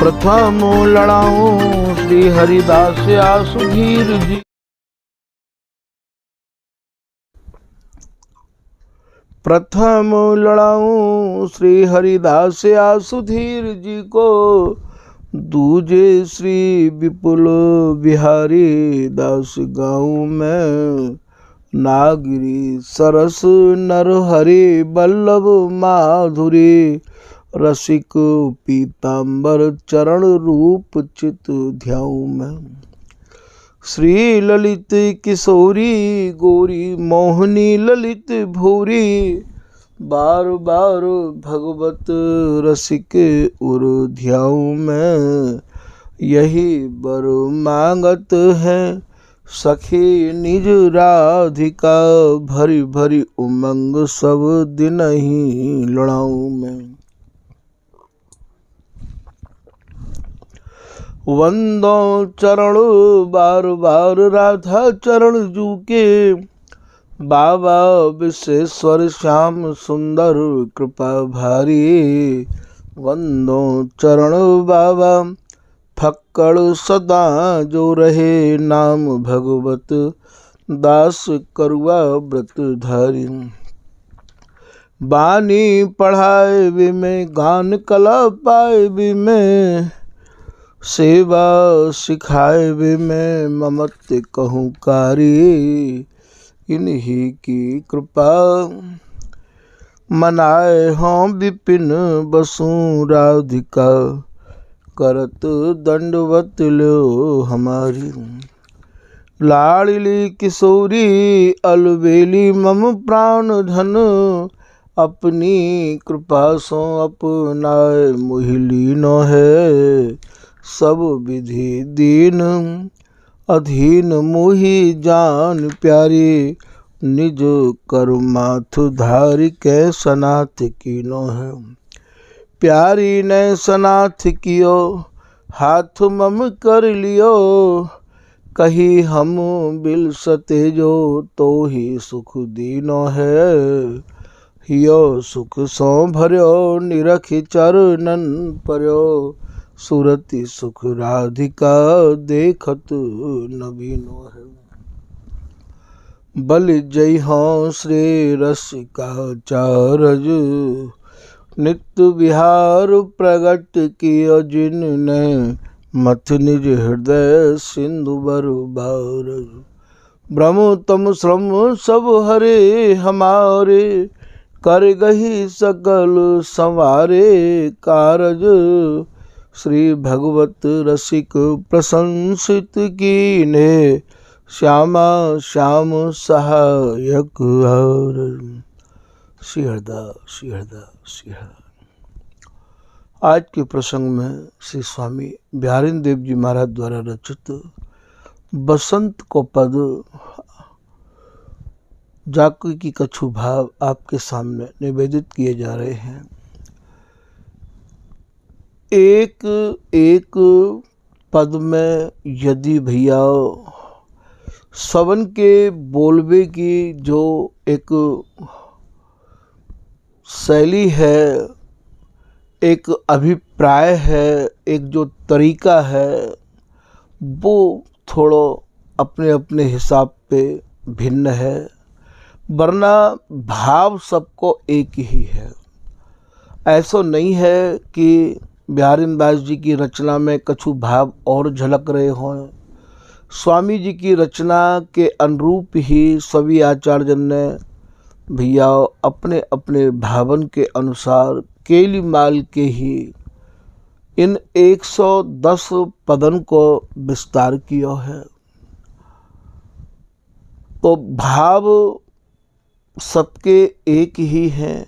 प्रथम लड़ाऊं श्री हरिदास आसुधीर जी। प्रथम लड़ाऊं श्री हरिदास आसुधीर जी को, दूजे श्री विपुल बिहारी दास गाँव में। नागिरी सरस नरहरि बल्लभ माधुरी, रसिक पीतांबर चरण रूप चित ध्याऊ में। श्री ललित किशोरी गोरी मोहनी ललित भूरी, बार बार भगवत रसिक उर ध्याऊ में। यही बर मांगत है सखी निज राधिका, भरी भरी उमंग सब दिन ही लड़ाऊ में। वंदो चरण बार बार राधा चरण जू के, बाबा विश्वेश्वर श्याम सुंदर कृपा भारी। वंदो चरण बाबा फक्कड़ सदा जो रहे, नाम भगवत दास करुआ व्रत धारी। बानी पढ़ाए भी में गान कला पाए भी में, सेवा सिखाए भी मैं ममत्व कहूँ कारी। इन्हीं की कृपा मनाए हों विपिन बसु राधिका, करत दंडवत लो हमारी। लाडली किशोरी अलबेली मम प्राण धन, अपनी कृपा सो अपनाए मोहिलीन है। सब विधि दीन अधीन मोहि जान प्यारी, निज करुमाथ धारि कै सनाथ कीनो है। प्यारी ने सनाथ कियो हाथ मम कर लियो, कही हम बिल सतेजो तो ही सुख दीनो है। हियो सुख सो भर्यो निरख चरणन पर्यो, सुरति सुख राधिका देखत नवीनो है। बल जय हो श्री रसिका चारज, नित्य विहार प्रगट कियो जिनने, मथ निज हृदय सिंधु बरबार। ब्रह्म तम श्रम सब हरे हमारे, कर गही सकल संवारे कारज। श्री भगवत रसिक प्रशंसित कीने, श्यामा श्याम सहायक हर। श्री हरदास श्री हरदास श्री हरदास। आज के प्रसंग में श्री स्वामी बिहारिन देव जी महाराज द्वारा रचित बसंत को पद जाकी की कछु भाव आपके सामने निवेदित किए जा रहे हैं। एक एक पद में यदि भैया सवन के बोलबे की जो एक शैली है, एक अभिप्राय है, एक जो तरीका है, वो थोड़ा अपने अपने हिसाब पे भिन्न है, वरना भाव सबको एक ही है। ऐसा नहीं है कि बिहारिन दास जी की रचना में कछु भाव और झलक रहे हों। स्वामी जी की रचना के अनुरूप ही सभी आचार्यजन ने भैया अपने अपने भावन के अनुसार केली माल के ही इन 110 पदन को विस्तार किया है। तो भाव सबके एक ही हैं।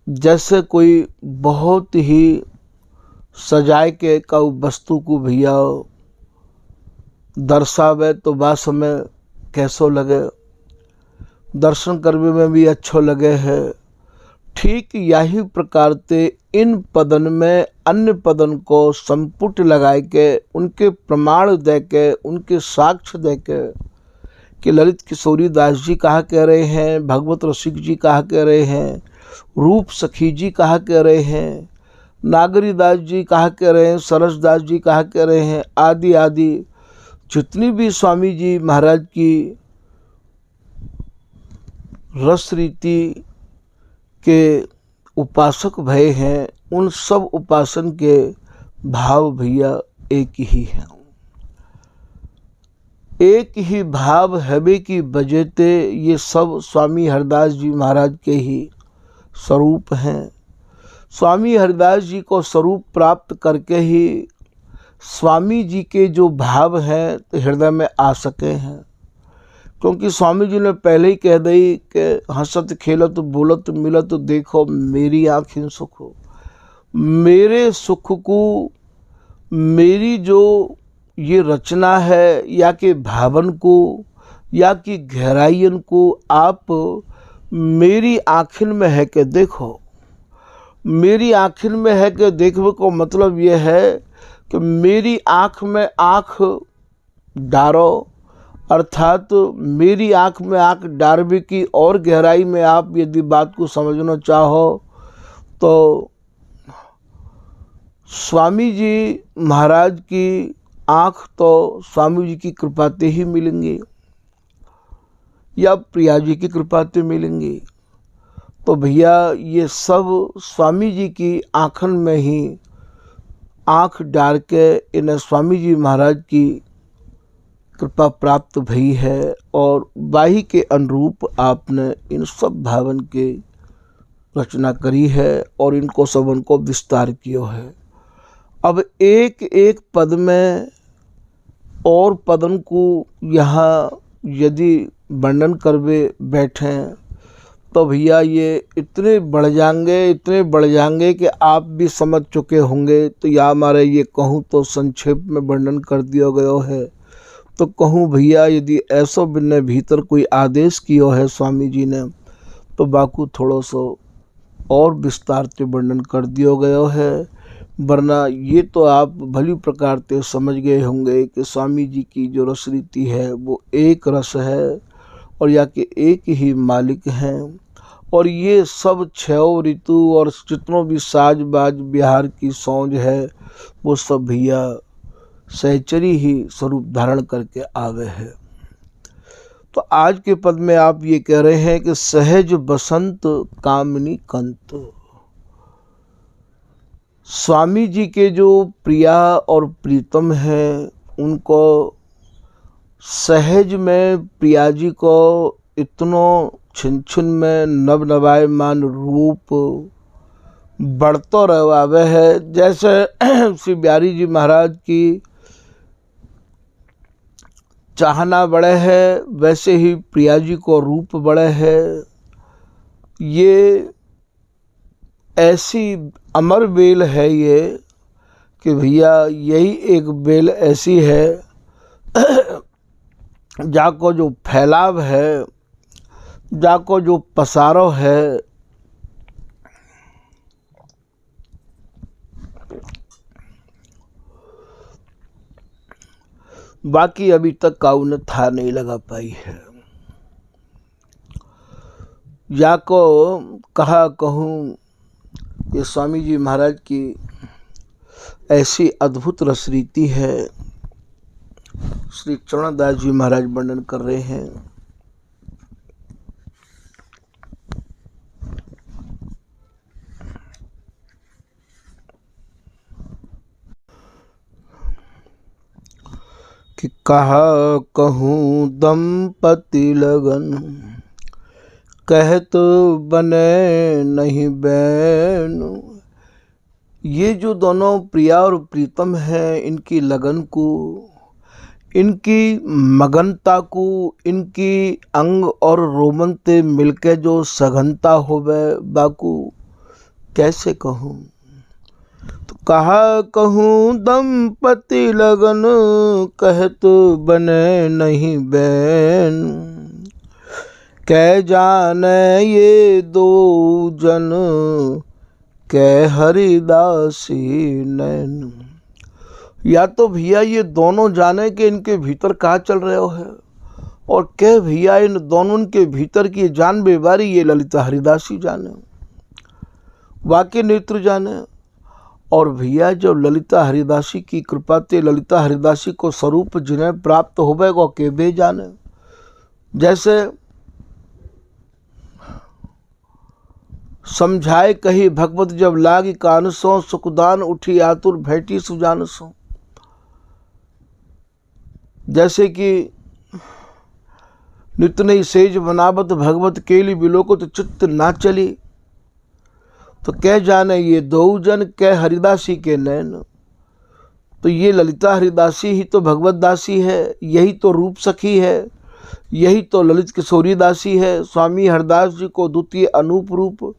जैसे कोई बहुत ही सजाए के का वस्तु को भैया दर्शावे तो बा समय कैसो लगे, दर्शन करने में भी अच्छो लगे है। ठीक यही प्रकार से इन पदन में अन्य पदन को संपुट लगाए के, उनके प्रमाण दे के, उनके साक्ष्य दे के कि ललित किशोरी दास जी कहा कह रहे हैं, भगवत रसिक जी कहा कह रहे हैं, रूप सखी जी कहा कह रहे हैं, नागरीदास जी कहा कह रहे हैं, सरसदास जी कहा कह रहे हैं, आदि आदि जितनी भी स्वामी जी महाराज की रस रीति के उपासक भय हैं, उन सब उपासन के भाव भैया एक ही हैं। एक ही भाव हवे की बजते, ये सब स्वामी हरिदास जी महाराज के ही स्वरूप हैं। स्वामी हरिदास जी को स्वरूप प्राप्त करके ही स्वामी जी के जो भाव हैं तो हृदय में आ सके हैं, क्योंकि स्वामी जी ने पहले ही कह दी कि हंसत खेलत बोलत मिलत देखो मेरी आँखें सुख हो। मेरे सुख को, मेरी जो ये रचना है या कि भावन को या कि गहराइयन को आप मेरी आँखिन में है कि देखो। मेरी आँखिन में है कि देखने को मतलब ये है कि मेरी आँख में आँख डारो, अर्थात मेरी आँख में आँख डारवे की और गहराई में आप यदि बात को समझना चाहो तो स्वामी जी महाराज की आँख तो स्वामी जी की कृपा से ही मिलेंगी या प्रिया जी की कृपा से मिलेंगी। तो भैया ये सब स्वामी जी की आँखन में ही आँख डाल के इन्हें स्वामी जी महाराज की कृपा प्राप्त भई है और वाही के अनुरूप आपने इन सब भावन के रचना करी है और इनको सबन को विस्तार किया है। अब एक एक पद में और पदन को यहाँ यदि वर्णन करवे बैठें तो भैया ये इतने बढ़ जाएंगे कि आप भी समझ चुके होंगे। तो या हमारे ये कहूँ तो संक्षेप में वर्णन कर दिया गया है। तो कहूँ भैया यदि ऐसो बिन्ने भीतर कोई आदेश किया है स्वामी जी ने तो बाकू थोड़ा सो और विस्तार से वर्णन कर दिया गया है, वरना ये तो आप भली प्रकार से समझ गए होंगे कि स्वामी जी की जो रस रीति है वो एक रस है और या कि एक ही मालिक हैं। और ये सब छह ऋतु और जितनों भी साज बाज बिहार की सौंज है वो सब भैया सहचरी ही स्वरूप धारण करके आवे है। तो आज के पद में आप ये कह रहे हैं कि सहज बसंत कामिनी कंत। स्वामी जी के जो प्रिया और प्रीतम हैं उनको सहज में प्रिया जी को इतनो छिन छिन में नव नवायमान रूप बढ़तो रहवावे है। जैसे श्री बिहारी जी महाराज की चाहना बड़े है वैसे ही प्रिया जी को रूप बड़े है। ये ऐसी अमर बेल है ये कि भैया यही एक बेल ऐसी है जाको जो फैलाव है, जाको जो पसारो है, बाकी अभी तक काऊ ने था नहीं लगा पाई है। या को कहा कहूँ ये स्वामी जी महाराज की ऐसी अद्भुत रस रीति है। श्री चरणदास जी महाराज वर्णन कर रहे हैं कि कहा कहूँ दंपति लगन कहत बने नहीं बैनु। ये जो दोनों प्रिया और प्रीतम हैं इनकी लगन को, इनकी मगनता को, इनकी अंग और रोमन ते मिलके जो सघनता होवे बाकू कैसे कहूँ। तो कहा कहूँ दंपति लगन कहत बने नहीं बैन। कै जाने ये दो जन कै हरिदासी नैन। या तो भैया ये दोनों जाने कि इनके भीतर कहाँ चल रहे हो है और क्या भैया इन दोनों के भीतर की जान बेबारी ये ललिता हरिदासी जाने, वाक्य नेत्र जाने। और भैया जब ललिता हरिदासी की कृपा ते ललिता हरिदासी को स्वरूप जिन्हें प्राप्त होवेगो के बे जाने। जैसे समझाए कही भगवत जब लागी कानसों, सुखदान उठी आतुर भेटी सुजानसों। जैसे कि नित नई सेज बनावत भगवत केली बिलोकुत चित्त ना चली, तो कह जाने ये दो जन कह हरिदासी के नैन। तो ये ललिता हरिदासी ही तो भगवत दासी है, यही तो रूप सखी है, यही तो ललित किशोरी दासी है। स्वामी हरदास जी को द्वितीय अनूप रूप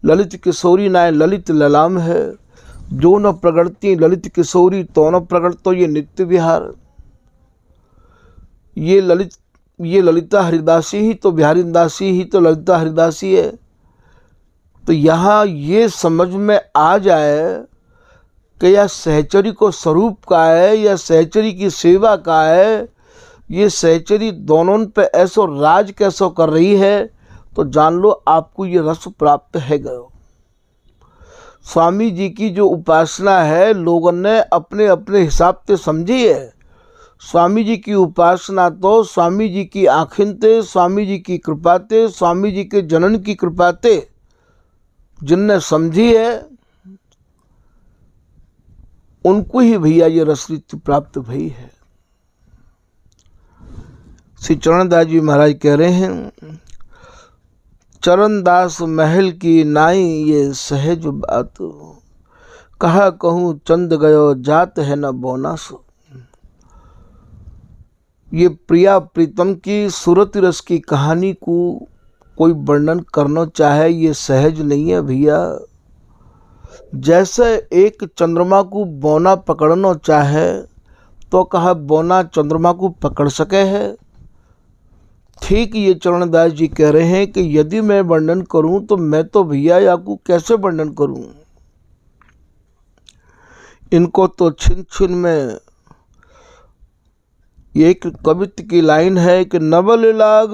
ललित किशोरी नाय ललित ललाम है। जो न प्रगटती ललित किशोरी तो न प्रगट तो ये नित्य विहार। ये ललिता हरिदासी ही तो बिहारी दासी ही तो ललिता हरिदासी है। तो यहाँ ये समझ में आ जाए कि यह सहचरी को स्वरूप का है या सहचरी की सेवा का है, ये सहचरी दोनों पे ऐसो राज कैसो कर रही है, तो जान लो आपको ये रस प्राप्त है गयो। स्वामी जी की जो उपासना है लोगों ने अपने अपने हिसाब से समझी है। स्वामी जी की उपासना तो स्वामी जी की आँखिन ते, स्वामी जी की कृपा ते, स्वामी जी के जनन की कृपा ते जिनने समझी है उनको ही भैया ये रसरीति प्राप्त भई है। श्री चरणदास जी महाराज कह रहे हैं, चरणदास महल की नाई ये सहज बात, कहा कहूँ चंद गयो जात है न बोनास। ये प्रिया प्रीतम की सूरत रस की कहानी को कोई वर्णन करना चाहे ये सहज नहीं है भैया। जैसे एक चंद्रमा को बोना पकड़ना चाहे तो कहा बोना चंद्रमा को पकड़ सके है। ठीक ये चरणदास जी कह रहे हैं कि यदि मैं वर्णन करूं तो मैं तो भैया आपको कैसे वर्णन करूं। इनको तो छिन छिन में एक कवित्व की लाइन है कि नवल लाग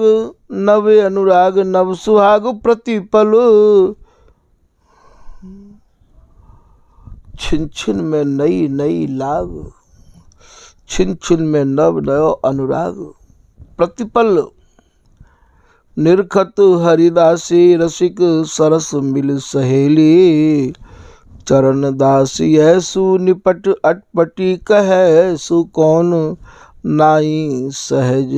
नवे अनुराग नव सुहाग प्रतिपल, छिन छिन में नई नई लाग, छिन छिन में नव नयो अनुराग प्रतिपल। निरखत हरिदासी रसिक सरस मिल सहेली, चरण दासी ऐसु निपट अटपटी कहे सु कौन नाई सहज,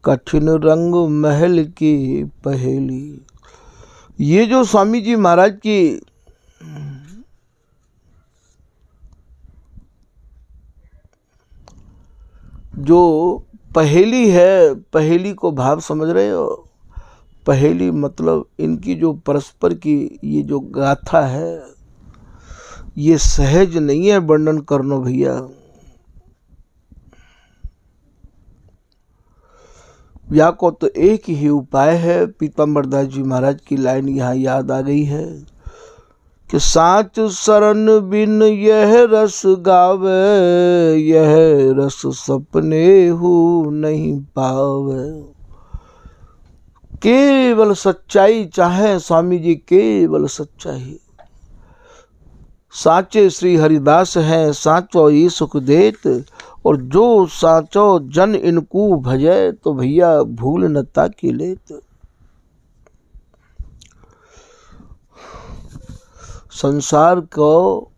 कठिन रंग महल की पहेली। ये जो स्वामी जी महाराज की जो पहेली है, पहेली को भाव समझ रहे हो। पहेली मतलब इनकी जो परस्पर की ये जो गाथा है ये सहज नहीं है वर्णन करना भैया। या को तो एक ही उपाय है। पीताम्बर दास जी महाराज की लाइन यहाँ याद आ गई है कि साच शरण बिन यह रस गावे, यह रस सपने हु नहीं पावे। केवल सच्चाई चाहे स्वामी जी, केवल सच्चाई। साचे श्री हरिदास हैं साचो ये सुख देत, और जो साचो जन इनको भजे तो भैया भूल न ताकि लेत। संसार को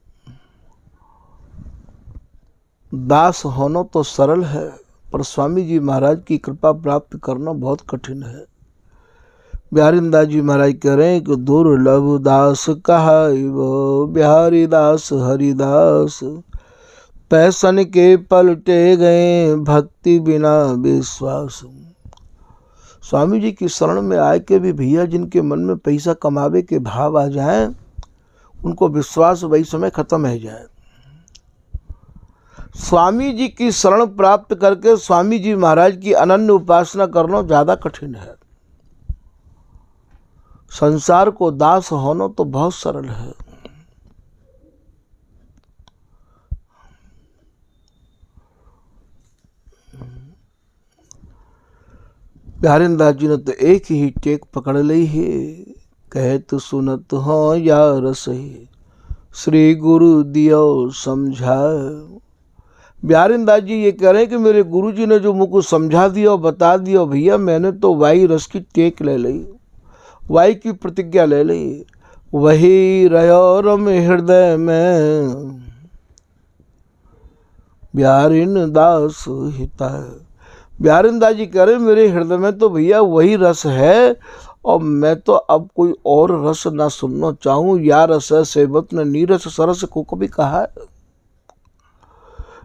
दास होना तो सरल है, पर स्वामी जी महाराज की कृपा प्राप्त करना बहुत कठिन है। बिहारी दास जी महाराज कह रहे हैं कि दुर्लभ दास कहा वो बिहारी दास हरिदास, पैसन के पलटे गए भक्ति बिना विश्वास। स्वामी जी की शरण में आए के भी भैया जिनके मन में पैसा कमावे के भाव आ जाए, उनको विश्वास वही समय खत्म हो जाए। स्वामी जी की शरण प्राप्त करके स्वामी जी महाराज की अनन्य उपासना करना ज़्यादा कठिन है। संसार को दास होना तो बहुत सरल है। बिहारी दास जी ने तो एक ही टेक पकड़ ली है, कहे तो सुनत हो या रसही, श्री गुरु दियो समझाए। बिहारीदास जी ये कह रहे हैं कि मेरे गुरु जी ने जो मुझको समझा दिया और बता दिया, भैया मैंने तो वाई रस की टेक ले ली, वाई की प्रतिज्ञा ले ली। वही रहो रम हृदय में बिहारीदास हिता। बिहारीदास जी कह रहे मेरे हृदय में तो भैया वही रस है, और मैं तो अब कोई और रस ना सुनना चाहूँ। या रस सेवत ने नीरस सरस को कभी कहा है।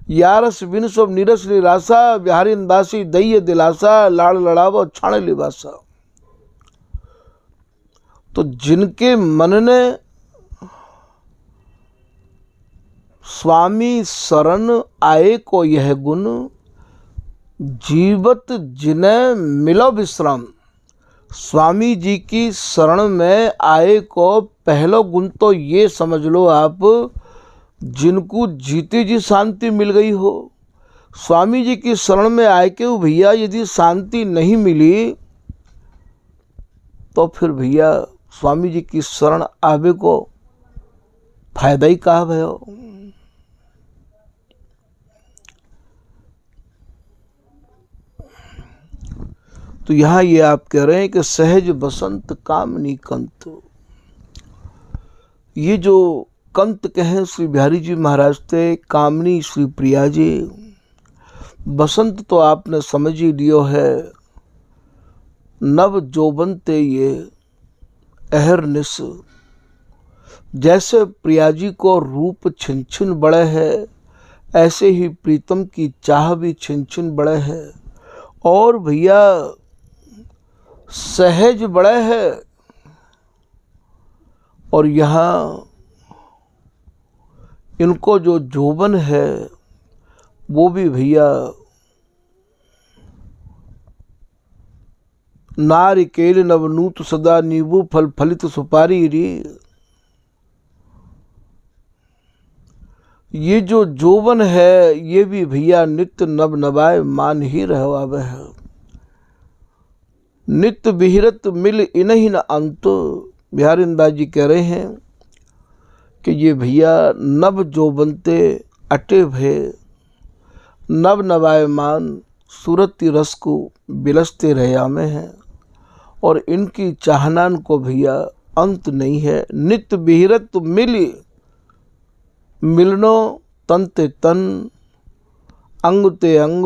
या रस बिन सब नीरस निराशा, बिहारीदासी दई दिलासा, लाड़ लड़ावो छाणे लिबासा। तो जिनके मन ने स्वामी शरण आए को यह गुण, जीवत जिन्हें मिलो विश्राम। स्वामी जी की शरण में आए को पहला गुण तो ये समझ लो आप, जिनको जीती जी शांति मिल गई हो। स्वामी जी की शरण में आए के भैया यदि शांति नहीं मिली तो फिर भैया स्वामी जी की शरण आवे को फायदा ही कहा भयो। तो यहाँ ये आप कह रहे हैं कि सहज बसंत कामनी कंत। ये जो कंत कहें श्री बिहारी जी महाराज थे, कामनी श्री प्रिया जी। बसंत तो आपने समझ ही लियो है, नव जोबन ते ये अहरनिश। जैसे प्रिया जी को रूप छिन छिन बड़े है, ऐसे ही प्रीतम की चाह भी छिन छिन बड़े है। और भैया सहज बड़े है, और यहाँ इनको जो जोबन है वो भी भैया नारिकेल नवनूत सदा नींबू फल फलित सुपारी री। ये जो जोबन है ये भी भैया नित्य नव नवाए मान ही रहवावे है। नित्य विहिरत मिल इन्हीं न अंत। बिहारीदास जी कह रहे हैं कि ये भैया नव जोबनते अटे भे, नव नवायमान सूरती रस को बिलसते रया में है, और इनकी चाहनान को भैया अंत नहीं है। नित्य विहिरत मिली मिलनो तन ते तन, अंग ते अंग,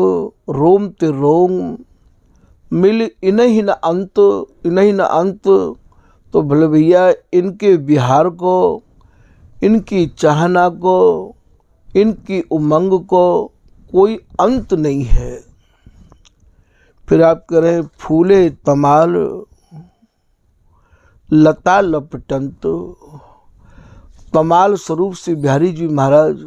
रोम ते रोम, मिल इन्हीं न अंत, इन्हीं न अंत। तो भले भैया इनके विहार को, इनकी चाहना को, इनकी उमंग को कोई अंत नहीं है। फिर आप कह रहे फूले तमाल लता लपटंत। तमाल स्वरूप से बिहारी जी महाराज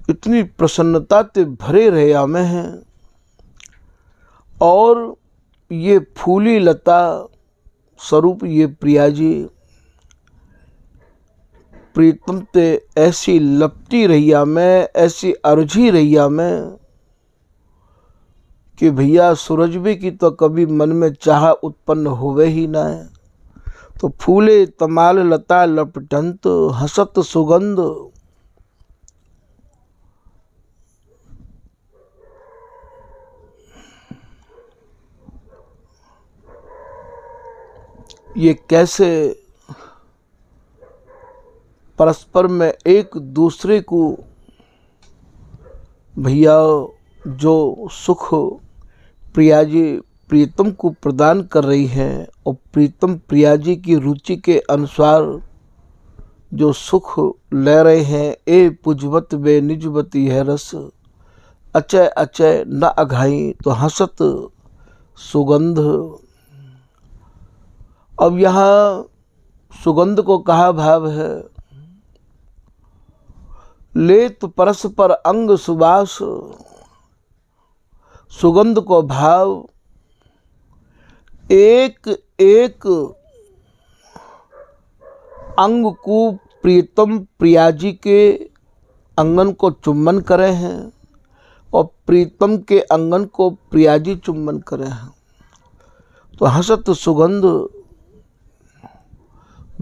इतनी प्रसन्नता से भरे रहे में हैं, और ये फूली लता स्वरूप ये प्रिया जी प्रीतम ते ऐसी लपटी रैया में, ऐसी अर्झी रैया में कि भैया सूरजबी की तो कभी मन में चाह उत्पन्न होवे ही ना है। तो फूले तमाल लता लपटंत हसत सुगंध। ये कैसे परस्पर में एक दूसरे को भैया जो सुख प्रिया जी प्रीतम को प्रदान कर रही हैं, और प्रीतम प्रिया जी की रुचि के अनुसार जो सुख ले रहे हैं। ए पुजवत बे निजवती है रस, अचय अचय न अघाई तो हसत सुगंध। अब यहाँ सुगंध को कहा भाव है, लेत परस पर अंग सुबास। सुगंध को भाव एक एक अंग को प्रीतम प्रिया जी के अंगन को चुम्बन करे हैं, और प्रीतम के अंगन को प्रिया जी चुम्बन करे हैं। तो हसत सुगंध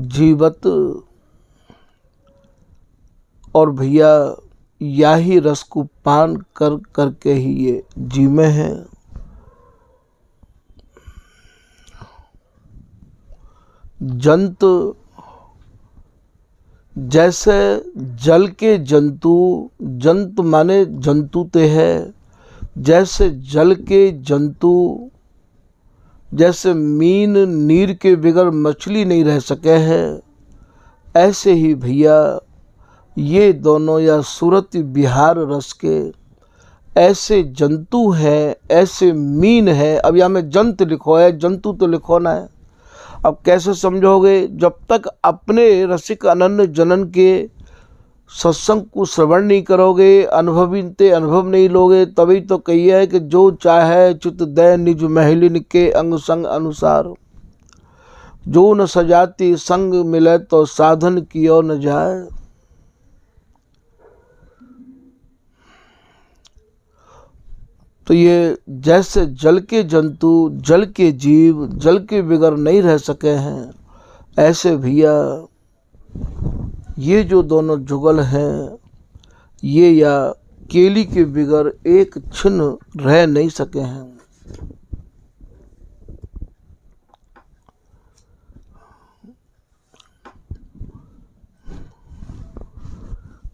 जीवत और भैया या ही रस को पान कर करके ही ये जीवे हैं। जंतु जैसे जल के जंतु, जंतु माने जंतु ते है, जैसे जल के जंतु, जैसे मीन नीर के बिगर मछली नहीं रह सके हैं, ऐसे ही भैया ये दोनों या सूरत बिहार रस के ऐसे जंतु हैं, ऐसे मीन है। अब यहाँ में जंत लिखो है, जंतु तो लिखो ना है। अब कैसे समझोगे? जब तक अपने रसिक अनन्य जनन के सत्संग को श्रवण नहीं करोगे, अनुभवीते अनुभव नहीं लोगे, तभी तो कहिए है कि जो चाहे चित दे निज महलिन के अंग संग अनुसार, जो न सजाती संग मिले तो साधन कियो न जाए। तो ये जैसे जल के जंतु, जल के जीव, जल के बिगर नहीं रह सके हैं, ऐसे भैया ये जो दोनों जुगल हैं, ये या केली के बिगर एक क्षण रह नहीं सके हैं।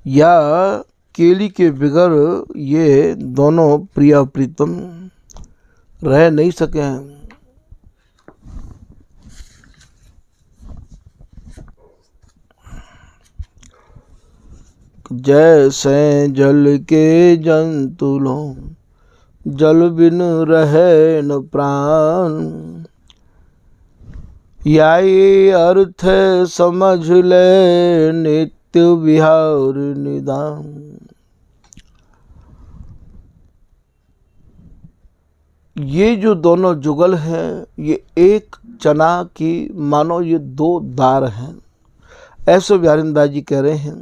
या केली के बिगर ये दोनों प्रिया प्रीतम रह नहीं सके हैं। जैसे जल के जंतु लो, जल बिन रहे न प्राण, या ये अर्थ समझ ले नित्य विहार निदान। ये जो दोनों जुगल हैं, ये एक चना की मानो ये दो दार हैं। ऐसे बिहारिंदास जी कह रहे हैं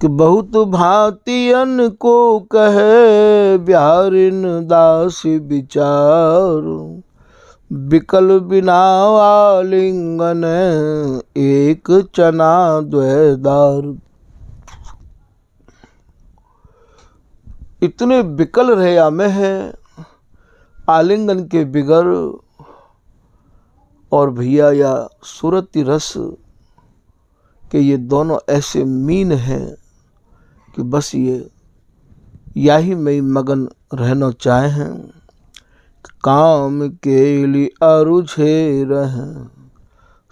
कि बहुत भांतियन को कहे बिहारिन दास विचार, विकल बिना आलिंगन एक चना द्वैदार। इतने विकल रहे में है आलिंगन के बिगर, और भैया या सूरती रस के ये दोनों ऐसे मीन हैं कि बस ये या ही में मगन रहना चाहे हैं। काम के लिए अरुझे रहे,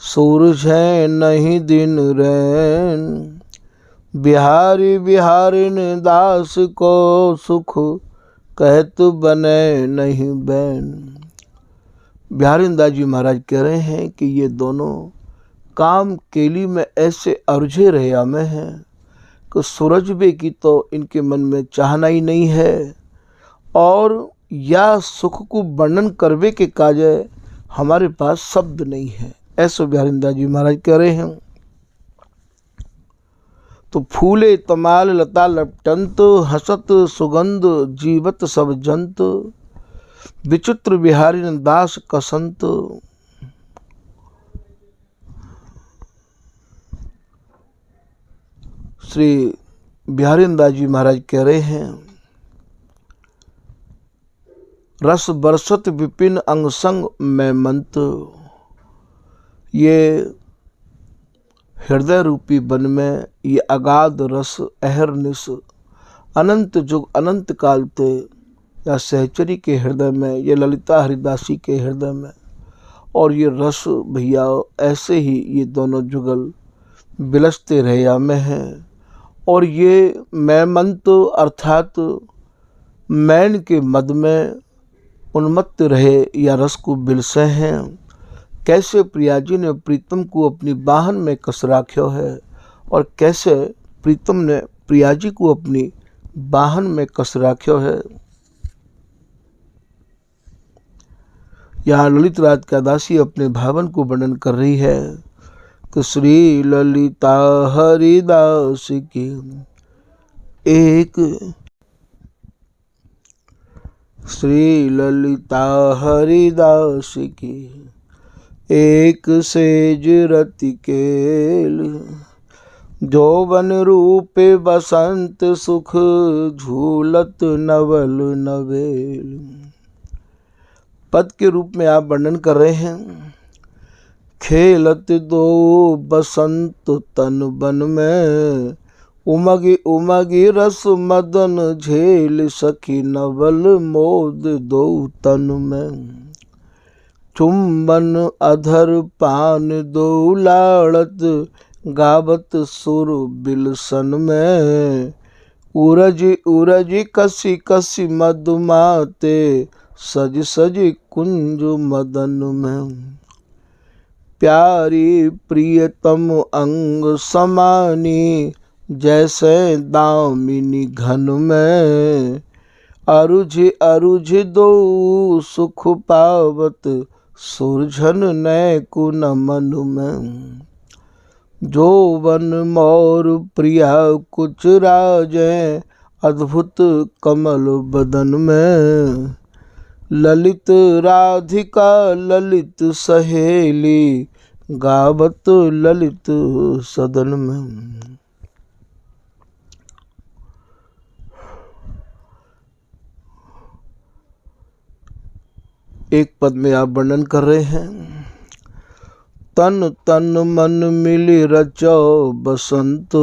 सूरझे नहीं दिन रैन, बिहारी बिहारिन दास को सुख कहत बने नहीं बैन। बिहारिंदास जी महाराज कह रहे हैं कि ये दोनों काम केली में ऐसे अरुझे रहे में हैं कि सूरजबे की तो इनके मन में चाहना ही नहीं है, और या सुख को वर्णन करवे के काजे हमारे पास शब्द नहीं है। ऐसे बिहारिंदास जी महाराज कह रहे हैं। तो फूले तमाल लता लपटंत, हसत सुगंध जीवत सब जंत, विचित्र बिहारिन दास कसंत। श्री बिहारिंदास जी महाराज कह रहे हैं, रस बरसत विपिन अंग संग में मंत। ये हृदय रूपी वन में ये अगाध रस अहरनिश अनंत जुग अनंत काल ते, या सहचरी के हृदय में, ये ललिता हरिदासी के हृदय में, और ये रस भैया ऐसे ही ये दोनों जुगल बिलसते रहे में हैं। और ये मैमंत अर्थात मैन के मद में उन्मत्त रहे या रस को बिलसे हैं। कैसे प्रियाजी ने प्रीतम को अपनी बाहन में कस राख्यो है, और कैसे प्रीतम ने प्रियाजी को अपनी बाहन में कस राख्यो है। यहाँ ललित राज का दासी अपने भावन को वर्णन कर रही है कि श्री ललिता हरिदास की एक, श्री ललिता हरिदास की एक सेज रति केल, जौवन रूपे बसंत सुख झूलत नवल नवेल। पद के रूप में आप वर्णन कर रहे हैं। खेलत दो बसंत तन बन में, उमगी उमगी रस मदन झेल सखी नवल मोद दो तन में। चुंबन अधर पान दो लाड़त, गावत सुर बिलसन में। उरज उरज कसी कसी मधुमाते, सज सज कुंज मदन में। प्यारी प्रियतम अंग समानी, जैसे दामिनी घन में। अरुझ अरुझ दो सुख पावत, सुरझन नैकु न मन में। जौवन मोर प्रिया कुछ राजे, अद्भुत कमल बदन में। ललित राधिका ललित सहेली, गावत ललित सदन में। एक पद में आप वर्णन कर रहे हैं। तन तन मन मिली रचो बसंत,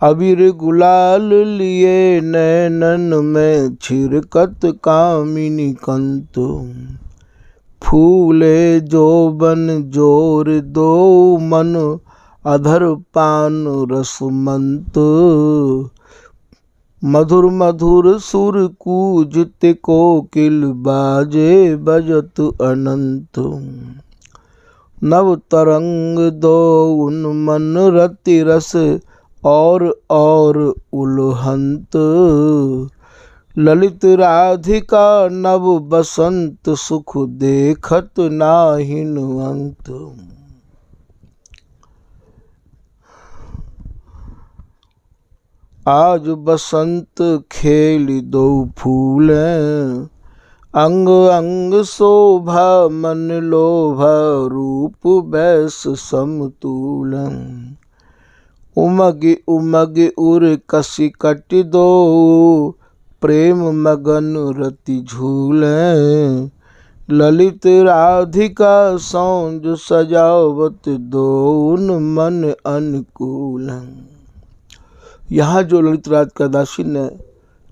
अबीर गुलाल लिए नैनन में। छिरकत कामिनी कंत, फूले जोबन जोर दो मन। अधर पान रसमंत, मधुर मधुर सुर कूजते कोकिल। बाजे बजत अनंत, नव तरंग दो उन्मन रति रस। और उल्हंत, ललित राधिका नव बसंत। सुख देखत नाहिन अंत। आज बसंत खेली दो फूलें, अंग अंग शोभा मन लोभा। रूप बैस समतूलन, उमग उमग उर कसी कटि दो। प्रेम मगन रति झूलें, ललित राधिका सौंज सजावत। दोन मन अनुकूल। यहाँ जो ललित राधिका दासी ने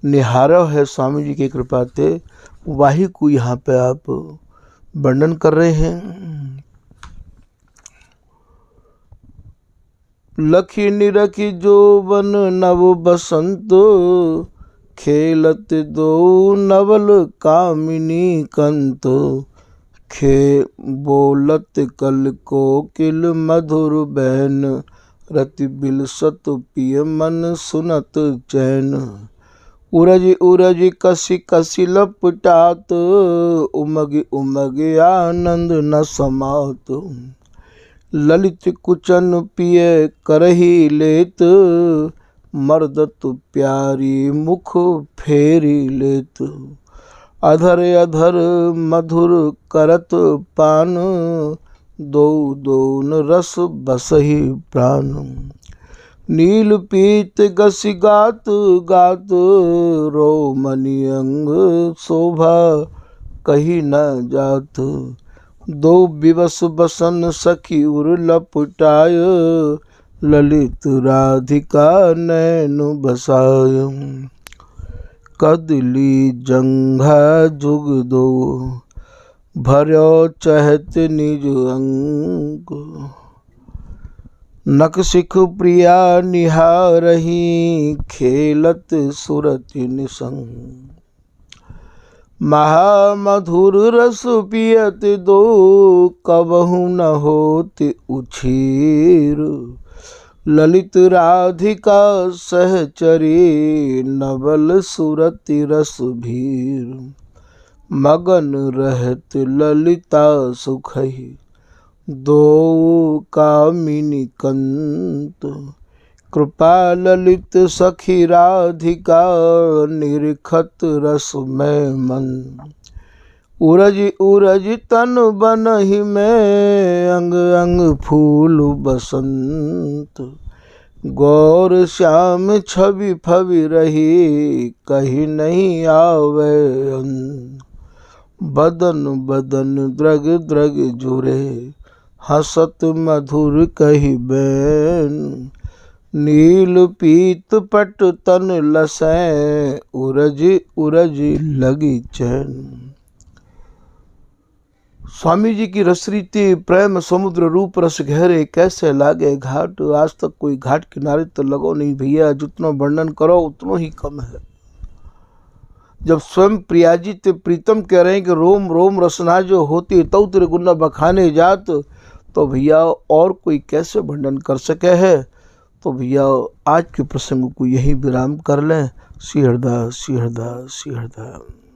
निहारा है स्वामी जी की कृपा से, वही को यहाँ पे आप वर्णन कर रहे हैं। लखी निरखी जोबन नव बसंत, खेलत दो नवल कामिनी कंत। खे बोलत कल कोकिल मधुर बैन। रति बिलसत पिय मन सुनत चैन। उरज उरज कसी कसी लपटात, उमग उमग आनंद न समात। ललित कुचन पिय करही लेत, मर्दत प्यारी मुख फेरी लेत। अधर अधर मधुर करत पान, दो दोन रस बसही प्राण। नील पीत गसी गात गात, रोमनी अंग शोभा कही न जात। दो विवश बसन सखी उर लपटाय, ललित राधिका नैन बसाय। कदली जंघा जुग दो, भर्यो चहत निज अंग। नख सिख प्रिया निहारही, खेलत सुरति निसंग। महामधुर रस पियत दो, कबहु न होत उछीर। ललित राधिका सहचरी, नवल सुरति रस भीर। मगन रहत ललिता सुखही, दो कामिनी कंत। कृपा ललित सखी राधिका, निरखत रस में मन। उरज उरज तन बनहि में, अंग अंग फूल बसंत। गौर श्याम छवि फवि रही, कहीं नहीं आवे अंत। बदन बदन द्रग द्रग जुरे, हसत मधुर कही बैन। नील पीत पट तन लसै, उरज उरज लगी चैन। स्वामी जी की रसरीति प्रेम समुद्र रूप रस गहरे, कैसे लागे घाट। आज तक कोई घाट किनारे तो लगो नहीं भैया, जितना वर्णन करो उतना ही कम है। जब स्वयं प्रिया जी ते प्रीतम कह रहे हैं कि रोम रोम रसना जो होती, तौ तेरे गुना बखाने जात, तो भैया और कोई कैसे वर्णन कर सके है। तो भैया आज के प्रसंग को यही विराम कर लें। श्री हरदास, श्री हरदास, श्री हरदास।